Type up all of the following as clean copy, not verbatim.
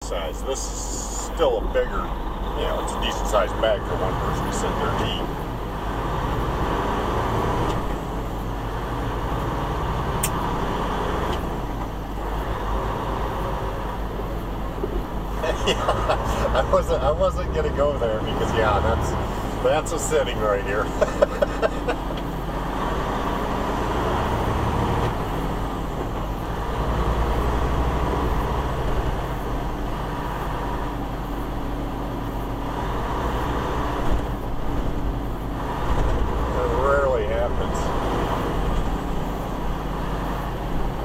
size. This is still a bigger, it's a decent sized bag for one person to sit there and eat. I wasn't gonna go there because that's a sitting right here.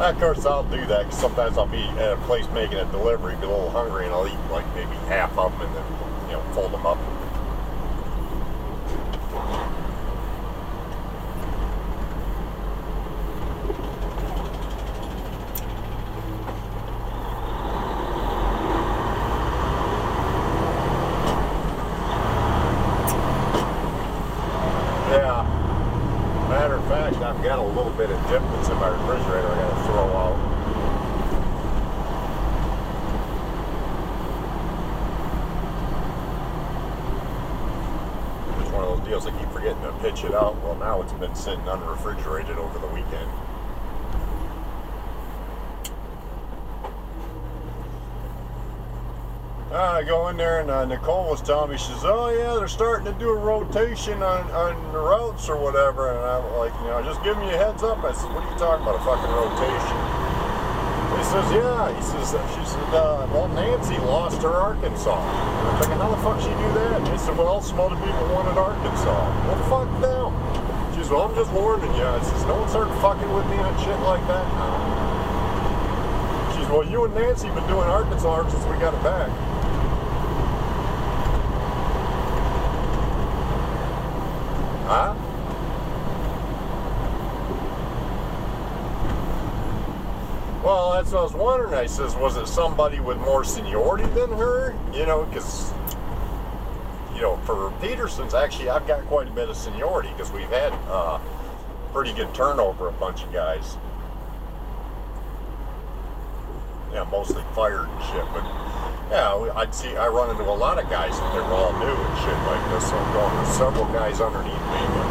Of course, I'll do that because sometimes I'll be at a place making a delivery, be a little hungry, and I'll eat like maybe half of them and then, fold them up. Yeah. Matter of fact, I've got a little bit of dip that's in my refrigerator I gotta throw out. It's one of those deals I keep forgetting to pitch it out. Well, now it's been sitting unrefrigerated over the weekend. I go in there and Nicole was telling me, she says, oh yeah, they're starting to do a rotation on the routes or whatever, and I'm like, just give me a heads up. I said, what are you talking about, a fucking rotation? He says, yeah. She said, well, Nancy lost her Arkansas. And I'm thinking, how the fuck she do that? And he said, well, some other people wanted Arkansas. Well, fuck them. She says, well, I'm just warning you. I says, no one started fucking with me on shit like that. She says, well, you and Nancy have been doing Arkansas since we got it back. Huh? Well, that's what I was wondering. I says, was it somebody with more seniority than her? Because, for Peterson's, actually, I've got quite a bit of seniority because we've had pretty good turnover, a bunch of guys. Yeah, mostly fired and shit, but yeah, I run into a lot of guys that they're all new and shit like this, so I'm going with several guys underneath me, but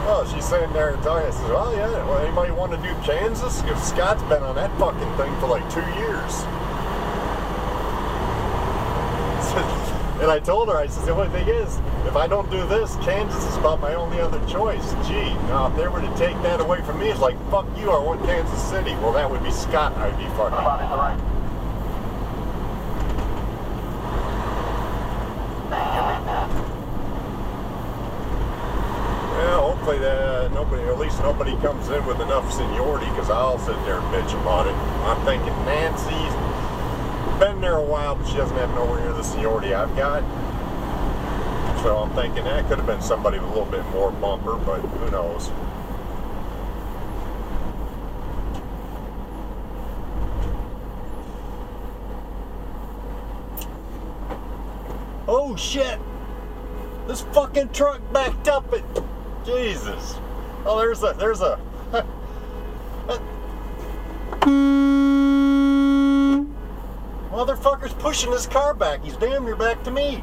well, she's sitting there and telling us, well, yeah, well, anybody want to do Kansas? Because Scott's been on that fucking thing for like 2 years. And I told her, I said, the only thing is, if I don't do this, Kansas is about my only other choice. Gee, now if they were to take that away from me, it's like, fuck you, I want Kansas City. Well, that would be Scott I'd be fucking. Yeah, hopefully at least nobody comes in with enough seniority, because I'll sit there and bitch about it. I'm thinking Nancy's been there a while, but she doesn't have nowhere near the seniority I've got. So I'm thinking that could have been somebody with a little bit more bumper, but who knows. Oh shit! This fucking truck backed up at Jesus. Oh, there's a motherfucker's pushing his car back. He's damn near back to me.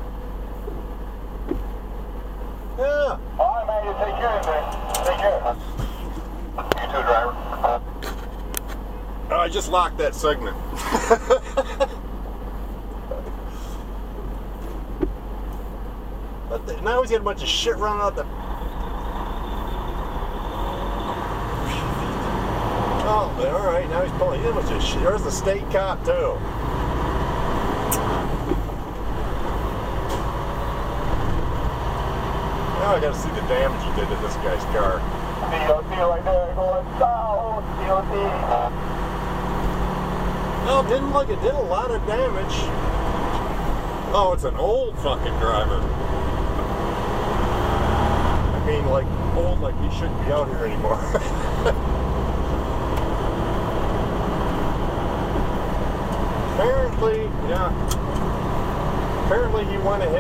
Yeah. Alright, man, you take care of it. Take care. You too, driver. Oh, I just locked that segment. But now he's got a bunch of shit running out the. Oh, alright, now he's pulling in a bunch of shit. There's the state cop, too. Now I gotta see the damage he did to this guy's car. DOT right there, going south. DOT. No, it did a lot of damage. Oh, it's an old fucking driver. I mean, like, old, like he shouldn't be out here anymore. Apparently, yeah. apparently he went ahead